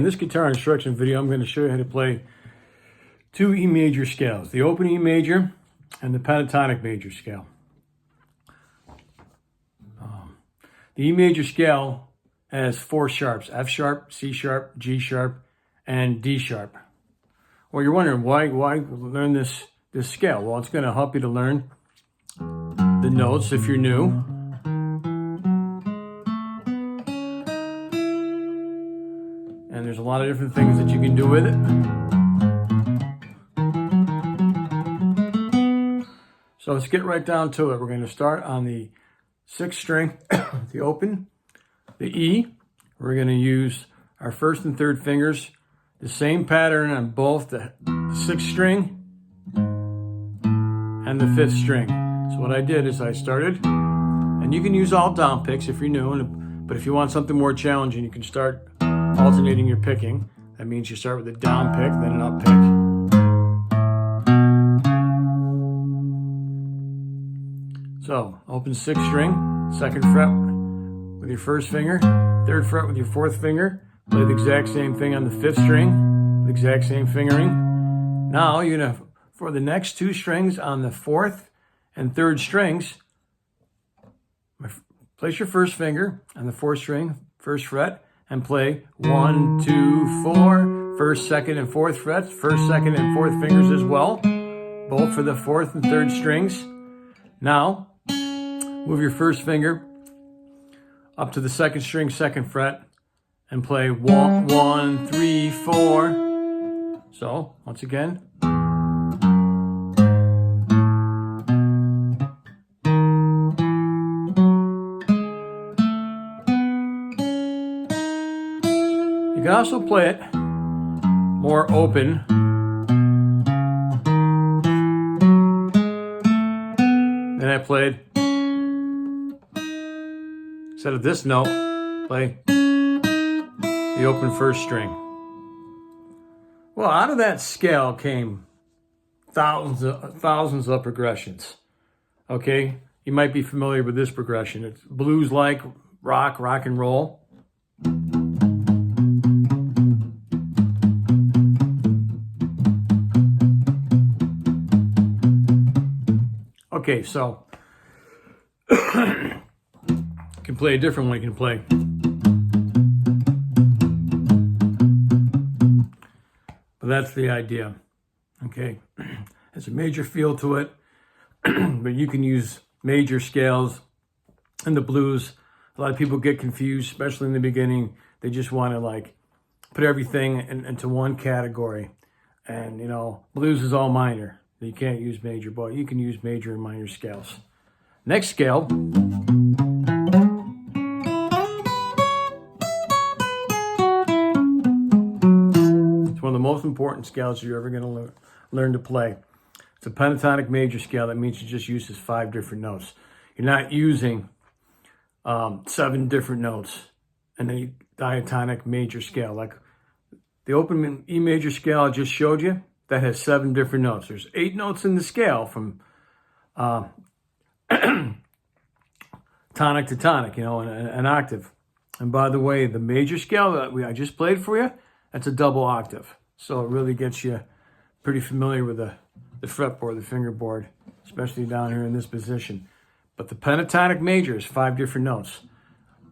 this guitar instruction video, I'm going to show you how to play two E major scales, the open E major and the pentatonic major scale. The E major scale has four sharps: F sharp, C sharp, G sharp, and D sharp. Well, you're wondering why learn this scale? Well, it's going to help you to learn the notes if you're new. And there's a lot of different things that you can do with it. So let's get right down to it. We're going to start on the 6th string, the open, the E. We're going to use our 1st and 3rd fingers, the same pattern on both the 6th string and the 5th string. So what I did is I started, and you can use all down picks if you're new, but if you want something more challenging, you can start alternating your picking. That means you start with a down pick, then an up pick. So, open 6th string, 2nd fret with your 1st finger, 3rd fret with your 4th finger, play the exact same thing on the 5th string, the exact same fingering. Now, you're gonna, for the next 2 strings on the 4th and 3rd strings, place your 1st finger on the 4th string, 1st fret, and play 1, 2, 4, 1st, 2nd, and 4th frets, 1st, 2nd, and 4th fingers as well, both for the 4th and 3rd strings. Now, move your 1st finger up to the 2nd string, 2nd fret, and play 1, 1, 3, 4. So, once again. You can also play it more open. Then I played, instead of this note, play the open 1st string. Well, out of that scale came thousands of progressions. Okay, you might be familiar with this progression. It's blues-like, rock and roll. Okay, so you can play a different one. You can play. But that's the idea. Okay, it's a major feel to it, but you can use major scales in the blues. A lot of people get confused, especially in the beginning. They just want to like put everything into one category. And, you know, blues is all minor. You can't use major, but you can use major and minor scales. Next scale. It's one of the most important scales you're ever going to learn to play. It's a pentatonic major scale. That means you just use 5 different notes. You're not using 7 different notes in a diatonic major scale. Like the open E major scale I just showed you, that has 7 different notes. There's 8 notes in the scale from tonic to tonic, you know, an octave. And by the way, the major scale that I just played for you, that's a double octave. So it really gets you pretty familiar with the fretboard, the fingerboard, especially down here in this position. But the pentatonic major is 5 different notes.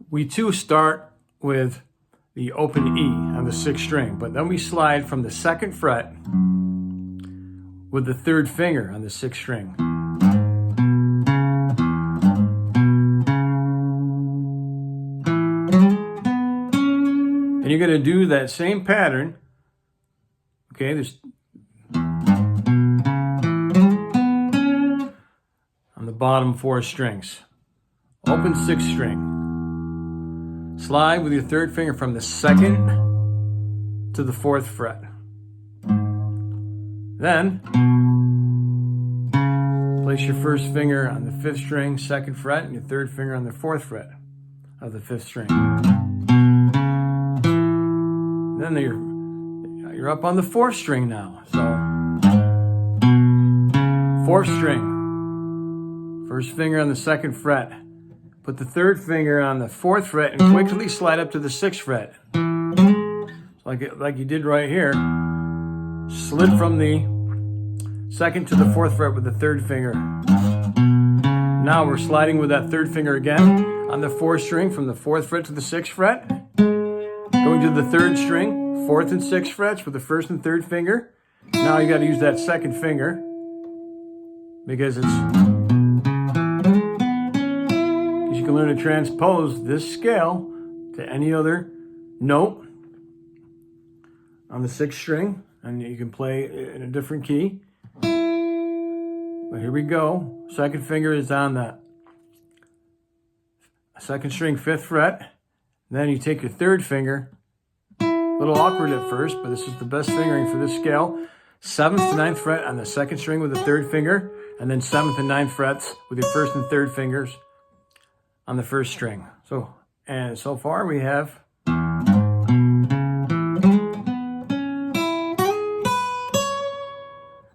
We too start with the open E on the 6th string, but then we slide from the 2nd fret with the 3rd finger on the 6th string. And you're going to do that same pattern. Okay, there's on the bottom 4 strings. Open 6th string. Slide with your 3rd finger from the 2nd to the 4th fret. Then, place your 1st finger on the 5th string, 2nd fret, and your 3rd finger on the 4th fret of the 5th string. Then you're up on the 4th string now. So, 4th string, 1st finger on the 2nd fret. Put the 3rd finger on the 4th fret and quickly slide up to the 6th fret. So like you did right here. Slid from the 2nd to the 4th fret with the 3rd finger. Now we're sliding with that 3rd finger again on the 4th string from the 4th fret to the 6th fret. Going to the 3rd string, 4th and 6th frets with the 1st and 3rd finger. Now you got to use that 2nd finger because you can learn to transpose this scale to any other note on the 6th string, and you can play in a different key. But here we go. 2nd finger is on that 2nd string, 5th fret. Then you take your 3rd finger, a little awkward at first, but this is the best fingering for this scale. 7th to 9th fret on the 2nd string with the 3rd finger, and then 7th and 9th frets with your 1st and 3rd fingers on the 1st string. And so far we have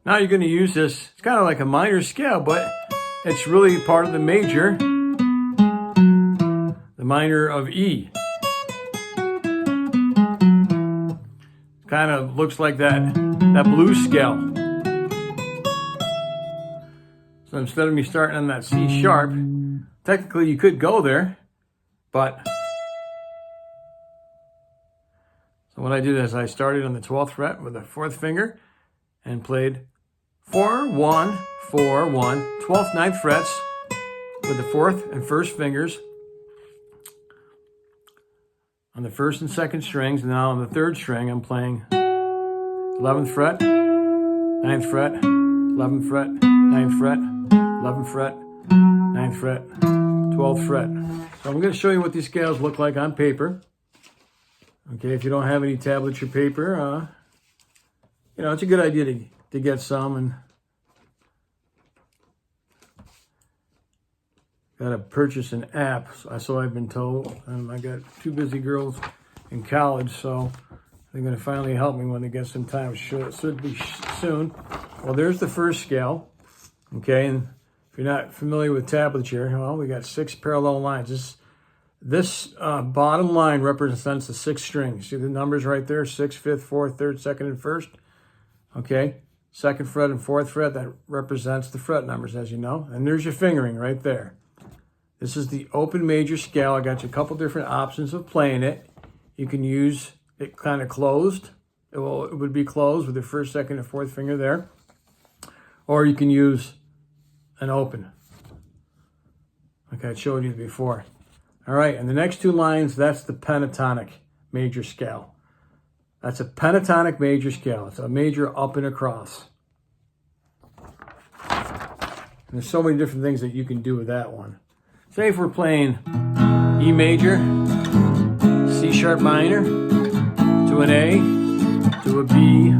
now you're going to use this. It's kind of like a minor scale, but it's really part of the major, the minor of E. Kind of looks like that blues scale. So instead of me starting on that C sharp, technically you could go there, but so what I did is I started on the 12th fret with the 4th finger and played 4, 1, 4, 1, 12th, 9th frets with the 4th and 1st fingers on the 1st and 2nd strings. Now on the 3rd string, I'm playing 11th fret, 9th fret, 11th fret, 9th fret, 11th fret, 9th fret, 12th fret. So I'm going to show you what these scales look like on paper. Okay, if you don't have any tablets or paper, it's a good idea to get some, and got to purchase an app, so I've been told, and I got 2 busy girls in college, so they're going to finally help me when they get some time. Should be soon. Well, there's the first scale, okay, and if you're not familiar with tablature, well, we got 6 parallel lines. This bottom line represents the 6 strings. See the numbers right there, 6th, 5th, 4th, 3rd, 2nd, and 1st, okay? 2nd fret and 4th fret, that represents the fret numbers, as you know, and there's your fingering right there. This is the open major scale. I got you a couple different options of playing it. You can use it kind of closed. It would be closed with the 1st, 2nd, and 4th finger there. Or you can use an open. Like I showed you before. All right, and the next 2 lines, that's the pentatonic major scale. That's a pentatonic major scale. It's a major up and across. And there's so many different things that you can do with that one. Say if we're playing E major, C sharp minor, to an A, to a B,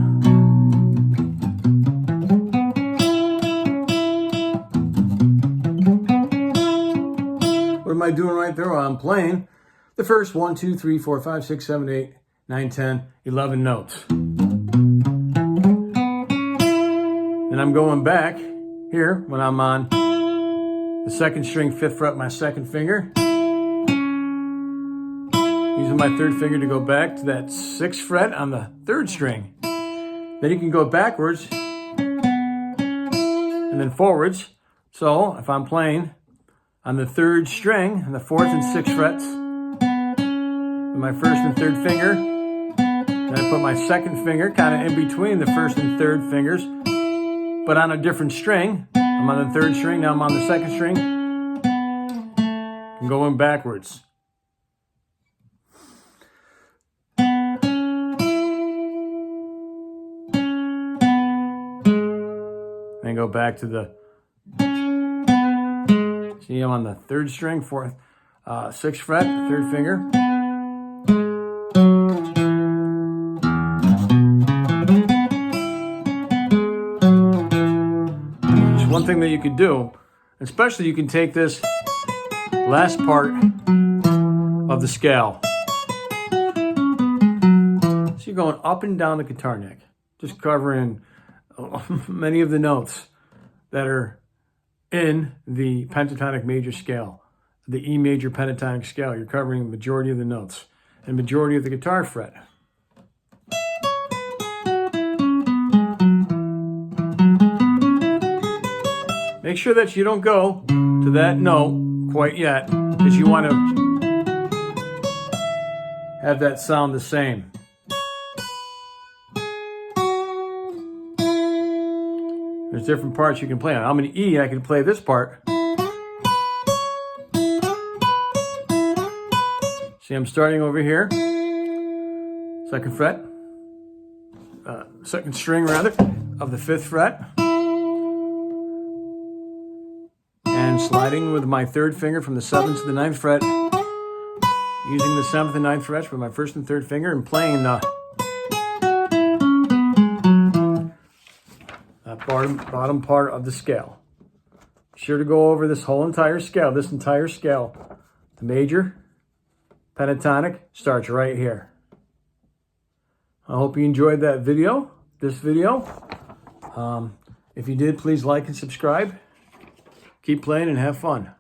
what am I doing right there? Well, I'm playing the first 1, 2, 3, 4, 5, 6, 7, 8, 9, 10, 11 notes. And I'm going back here when I'm on the 2nd string, 5th fret, my 2nd finger. Using my 3rd finger to go back to that 6th fret on the 3rd string. Then you can go backwards and then forwards. So if I'm playing on the 3rd string and the 4th and 6th frets with my 1st and 3rd finger, then I put my 2nd finger kind of in between the 1st and 3rd fingers, but on a different string. I'm on the 3rd string, now I'm on the 2nd string. I'm going backwards. And go back to the, see, I'm on the 3rd string, 4th, 6th fret, 3rd finger. One thing that you could do, especially you can take this last part of the scale. So you're going up and down the guitar neck, just covering many of the notes that are in the pentatonic major scale, the E major pentatonic scale. You're covering the majority of the notes and majority of the guitar fret. Make sure that you don't go to that note quite yet, because you want to have that sound the same. There's different parts you can play on. I'm an E, I can play this part. See, I'm starting over here. Second fret. Second string, rather, of the 5th fret. And sliding with my 3rd finger from the 7th to the 9th fret. Using the 7th and 9th frets with my 1st and 3rd finger and playing the bottom part of the scale. Be sure to go over this whole entire scale, The major pentatonic starts right here. I hope you enjoyed this video. If you did, please like and subscribe. Keep playing and have fun.